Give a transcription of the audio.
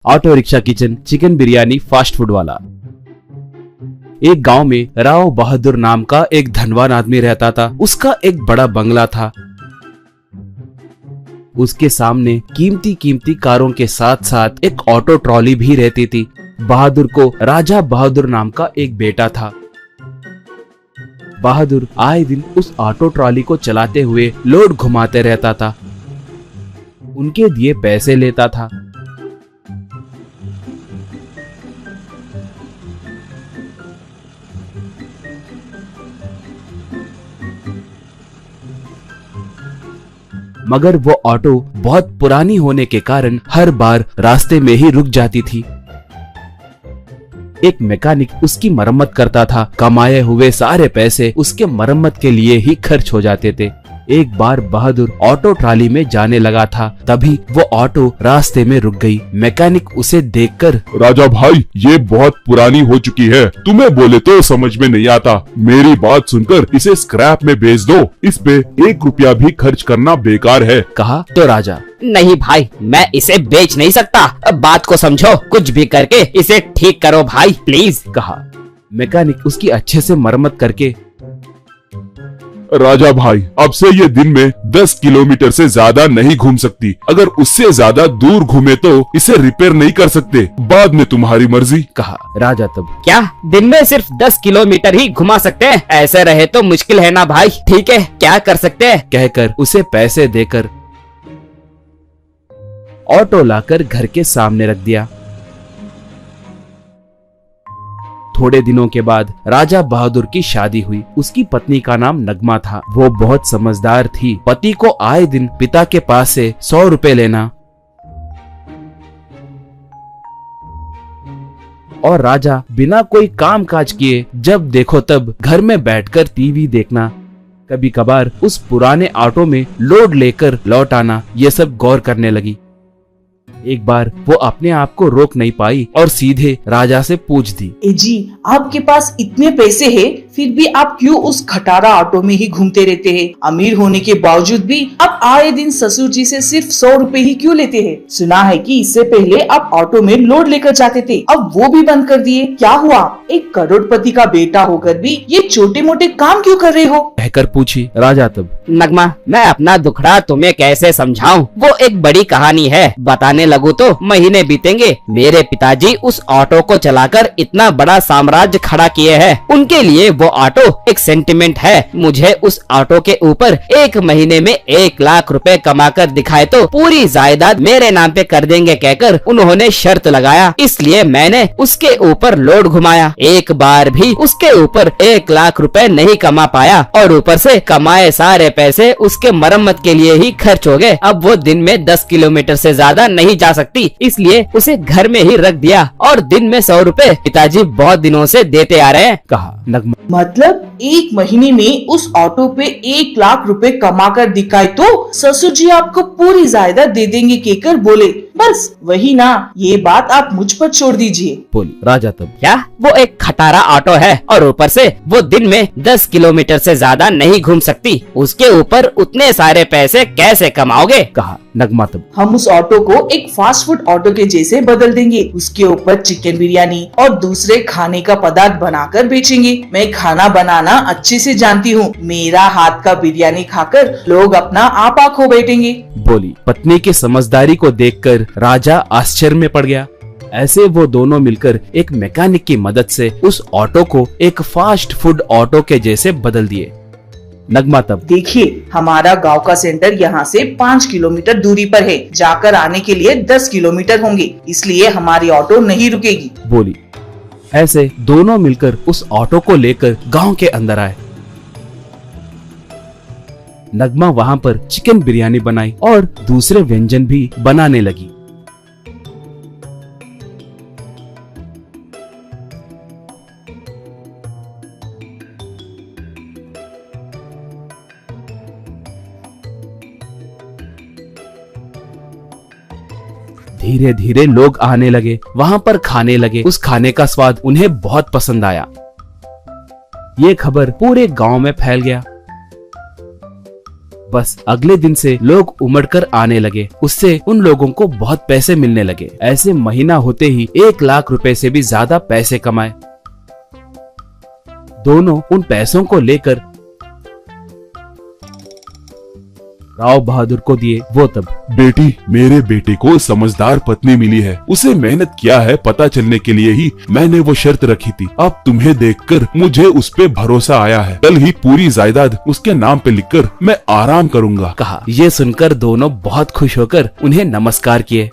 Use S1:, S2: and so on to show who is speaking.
S1: Auto rickshaw kitchen chicken biryani fast food वाला। एक गांव में राव बहादुर नाम का एक धनवान आदमी रहता था। उसका एक बड़ा बंगला था। उसके सामने कीमती कीमती कारों के साथ साथ एक ऑटो ट्रॉली भी रहती थी। बहादुर को राजा बहादुर नाम का एक बेटा था। बहादुर आए दिन उस ऑटो ट्रॉली को चलाते हुए लोड घुमाते रहता था। उनके दिए पैसे लेता था। मगर वो ऑटो बहुत पुरानी होने के कारण हर बार रास्ते में ही रुक जाती थी। एक मैकेनिक उसकी मरम्मत करता था। कमाए हुए सारे पैसे उसके मरम्मत के लिए ही खर्च हो जाते थे। एक बार बहादुर ऑटो ट्राली में जाने लगा था, तभी वो ऑटो रास्ते में रुक गई। मैकेनिक उसे देखकर,
S2: राजा भाई, ये बहुत पुरानी हो चुकी है, तुम्हें बोले तो समझ में नहीं आता। मेरी बात सुनकर इसे स्क्रैप में बेच दो। इस पे 1 रुपया भी खर्च करना बेकार है।
S1: कहा तो राजा,
S3: नहीं भाई, मैं इसे बेच नहीं सकता। अब बात को समझो, कुछ भी करके इसे ठीक करो भाई, प्लीज।
S1: कहा। मैकेनिक उसकी अच्छे से मरम्मत करके,
S2: राजा भाई, अब से ये दिन में 10 किलोमीटर से ज्यादा नहीं घूम सकती। अगर उससे ज्यादा दूर घूमे तो इसे रिपेयर नहीं कर सकते। बाद में तुम्हारी मर्जी।
S1: कहा। राजा तब,
S3: क्या दिन में सिर्फ 10 किलोमीटर ही घुमा सकते हैं? ऐसे रहे तो मुश्किल है ना भाई। ठीक है, क्या कर सकते हैं?
S1: कहकर उसे पैसे देकर ऑटो लाकर घर के सामने रख दिया। थोड़े दिनों के बाद राजा बहादुर की शादी हुई। उसकी पत्नी का नाम नगमा था। वो बहुत समझदार थी। पति को आए दिन पिता के पास से 100 रुपए लेना और राजा बिना कोई काम काज किए जब देखो तब घर में बैठकर टीवी देखना, कभी कभार उस पुराने ऑटो में लोड लेकर लौट आना, ये सब गौर करने लगी। एक बार वो अपने आप को रोक नहीं पाई और सीधे राजा से पूछ दी,
S4: ए जी, आपके पास इतने पैसे हैं, फिर भी आप क्यों उस खटारा ऑटो में ही घूमते रहते हैं? अमीर होने के बावजूद भी आप आए दिन ससुर जी से सिर्फ 100 रुपए ही क्यों लेते हैं? सुना है कि इससे पहले आप ऑटो में लोड लेकर जाते थे, अब वो भी बंद कर दिए। क्या हुआ? एक करोड़पति का बेटा होकर भी ये छोटे मोटे काम क्यों कर रहे हो?
S1: कहकर पूछी। राजा तब,
S3: नगमा, मैं अपना दुखड़ा तुम्हें कैसे समझाऊं? वो एक बड़ी कहानी है, बताने लगूं तो महीने बीतेंगे। मेरे पिताजी उस ऑटो को चलाकर इतना बड़ा साम्राज्य खड़ा किए हैं। उनके लिए वो ऑटो एक सेंटिमेंट है। मुझे उस ऑटो के ऊपर 1 महीने में 1 लाख रुपए कमाकर दिखाए तो पूरी जायदाद मेरे नाम पे कर देंगे कहकर उन्होंने शर्त लगाया। इसलिए मैंने उसके ऊपर लोड घुमाया। एक बार भी उसके ऊपर 1 लाख रुपए नहीं कमा पाया और ऊपर से कमाए सारे पैसे उसके मरम्मत के लिए ही खर्च हो गए। अब वो दिन में 10 किलोमीटर से ज्यादा नहीं जा सकती, इसलिए उसे घर में ही रख दिया और दिन में 100 रुपए पिताजी बहुत दिनों से देते आ रहे हैं।
S1: कहा। नगमा,
S4: मतलब 1 महीने में उस ऑटो पे 1 लाख रुपए कमा कर दिखाए तो ससुर जी आपको पूरी जायदाद दे देंगे कहकर बोले। बस वही ना, ये बात आप मुझ पर छोड़ दीजिए।
S1: बोली। राजा तब,
S3: क्या वो एक खटारा ऑटो है और ऊपर से वो दिन में 10 किलोमीटर से ज्यादा नहीं घूम सकती? उसके ऊपर उतने सारे पैसे कैसे कमाओगे?
S1: कहा। नगमा तब,
S4: हम उस ऑटो को एक फास्ट फूड ऑटो के जैसे बदल देंगे। उसके ऊपर चिकन बिरयानी और दूसरे खाने का पदार्थ बनाकर बेचेंगे। मैं खाना बनाना अच्छे से जानती हूँ। मेरा हाथ का बिरयानी खाकर लोग अपना आपा खो बैठेंगे।
S1: बोली। पत्नी की समझदारी को देखकर राजा आश्चर्य में पड़ गया। ऐसे वो दोनों मिलकर एक मैकेनिक की मदद से उस ऑटो को एक फास्ट फूड ऑटो के जैसे बदल दिए। नगमा तब,
S4: देखिए, हमारा गांव का सेंटर यहाँ से 5 किलोमीटर दूरी पर है। जाकर आने के लिए 10 किलोमीटर होंगे, इसलिए हमारी ऑटो नहीं रुकेगी।
S1: बोली। ऐसे दोनों मिलकर उस ऑटो को लेकर गांव के अंदर आए। नगमा वहां पर चिकन बिरयानी बनाई और दूसरे व्यंजन भी बनाने लगी। धीरे धीरे लोग आने लगे, वहां पर खाने लगे। उस खाने का स्वाद उन्हें बहुत पसंद आया। ये खबर पूरे गांव में फैल गया। बस अगले दिन से लोग उमड़कर आने लगे। उससे उन लोगों को बहुत पैसे मिलने लगे। ऐसे महीना होते ही 1 लाख रुपए से भी ज्यादा पैसे कमाए। दोनों उन पैसों को लेकर राव बहादुर को दिए। वो तब,
S2: बेटी, मेरे बेटे को समझदार पत्नी मिली है। उसे मेहनत किया है पता चलने के लिए ही मैंने वो शर्त रखी थी। अब तुम्हें देखकर मुझे उस पे भरोसा आया है। कल ही पूरी जायदाद उसके नाम पे लिखकर मैं आराम करूंगा।
S1: कहा। ये सुनकर दोनों बहुत खुश होकर उन्हें नमस्कार किए।